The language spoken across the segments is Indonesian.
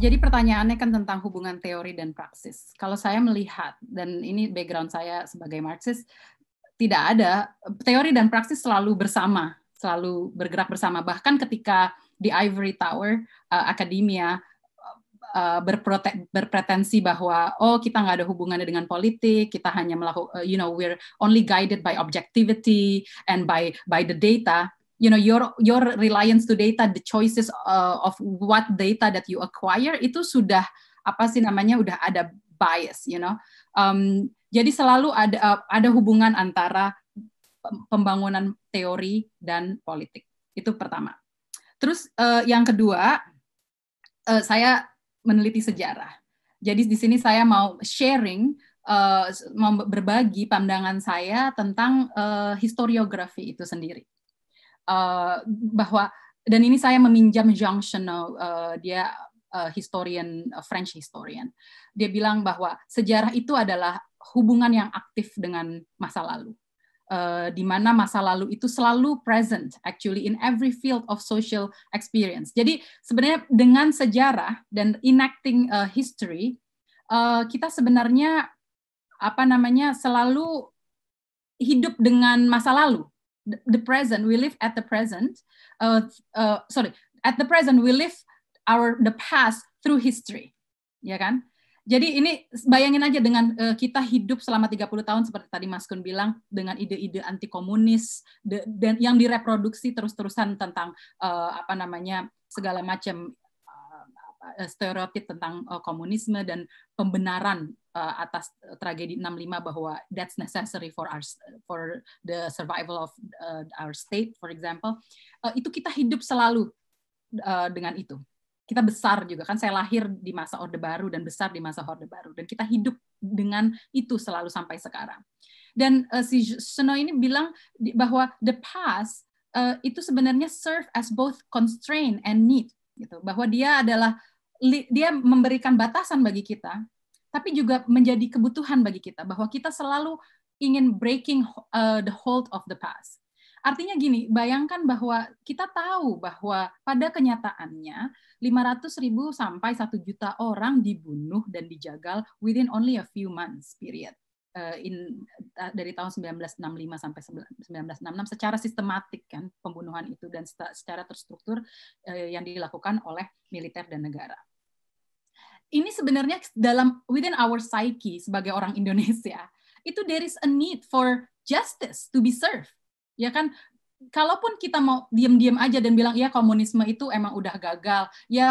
Jadi pertanyaannya kan tentang hubungan teori dan praksis. Kalau saya melihat, dan ini background saya sebagai Marxis, tidak ada, teori dan praksis selalu bersama, selalu bergerak bersama. Bahkan ketika di Ivory Tower, akademia berpretensi bahwa kita nggak ada hubungannya dengan politik, kita hanya melakukan, we're only guided by objectivity and by the data. Your reliance to data, the choices of what data that you acquire itu sudah udah ada bias, jadi selalu ada hubungan antara pembangunan teori dan politik. Itu pertama. Terus yang kedua, saya meneliti sejarah. Jadi di sini saya mau sharing, mau berbagi pandangan saya tentang historiografi itu sendiri. Bahwa, dan ini saya meminjam Jean Chenot, dia French historian. Dia bilang bahwa sejarah itu adalah hubungan yang aktif dengan masa lalu. Di mana masa lalu itu selalu present actually in every field of social experience. Jadi sebenarnya dengan sejarah dan enacting history, kita sebenarnya selalu hidup dengan masa lalu. The present, we live at the present. At the present we live the past through history, ya kan? Jadi ini bayangin aja dengan kita hidup selama 30 tahun seperti tadi Mas Kun bilang, dengan ide-ide anti komunis dan yang direproduksi terus-terusan tentang segala macam stereotip tentang komunisme dan pembenaran atas tragedi 65 bahwa that's necessary for the survival of our state, for example. Itu kita hidup selalu dengan itu. Kita besar juga kan, saya lahir di masa Orde Baru dan besar di masa Orde Baru, dan kita hidup dengan itu selalu sampai sekarang. Dan si Chenot ini bilang bahwa the past itu sebenarnya serve as both constraint and need, gitu. Bahwa dia memberikan batasan bagi kita, tapi juga menjadi kebutuhan bagi kita, bahwa kita selalu ingin breaking the hold of the past. Artinya gini, bayangkan bahwa kita tahu bahwa pada kenyataannya 500.000 sampai 1 juta orang dibunuh dan dijagal within only a few months period. Dari tahun 1965 sampai 1966 secara sistematik kan pembunuhan itu, dan secara terstruktur yang dilakukan oleh militer dan negara. Ini sebenarnya within our psyche sebagai orang Indonesia, itu there is a need for justice to be served. Ya kan, kalaupun kita mau diam-diam aja dan bilang ya komunisme itu emang udah gagal, ya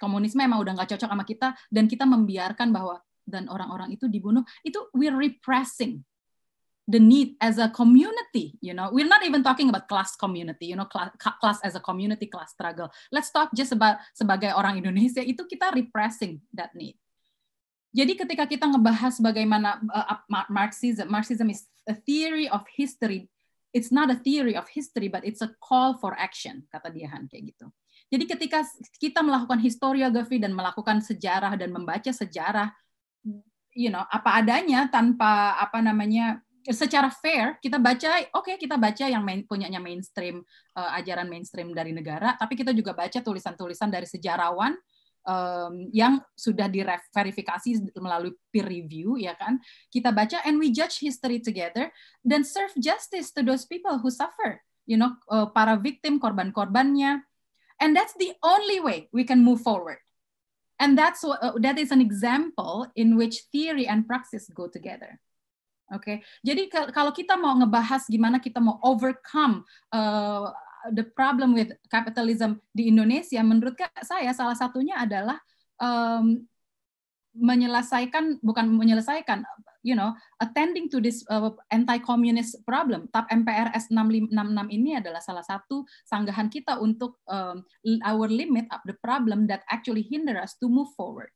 komunisme emang udah nggak cocok sama kita, dan kita membiarkan bahwa dan orang-orang itu dibunuh, itu we're repressing the need as a community, we're not even talking about class community, class as a community, class struggle. Let's talk just about sebagai orang Indonesia, itu kita repressing that need. Jadi ketika kita ngebahas bagaimana Marxism is a theory of history, it's not a theory of history, but it's a call for action, kata dia kayak gitu. Jadi ketika kita melakukan historiografi dan melakukan sejarah dan membaca sejarah, apa adanya tanpa secara fair, kita baca, kita baca yang punyanya mainstream, ajaran mainstream dari negara, tapi kita juga baca tulisan-tulisan dari sejarawan yang sudah diverifikasi melalui peer review, ya kan? Kita baca and we judge history together, then serve justice to those people who suffer, para victim, korban-korbannya, and that's the only way we can move forward. And that is an example in which theory and praxis go together. Oke, jadi kalau kita mau ngebahas gimana kita mau overcome the problem with capitalism di Indonesia, menurut saya salah satunya adalah attending to this anti-communist problem. TAP MPRS 6566 ini adalah salah satu sanggahan kita untuk our limit of the problem that actually hinder us to move forward.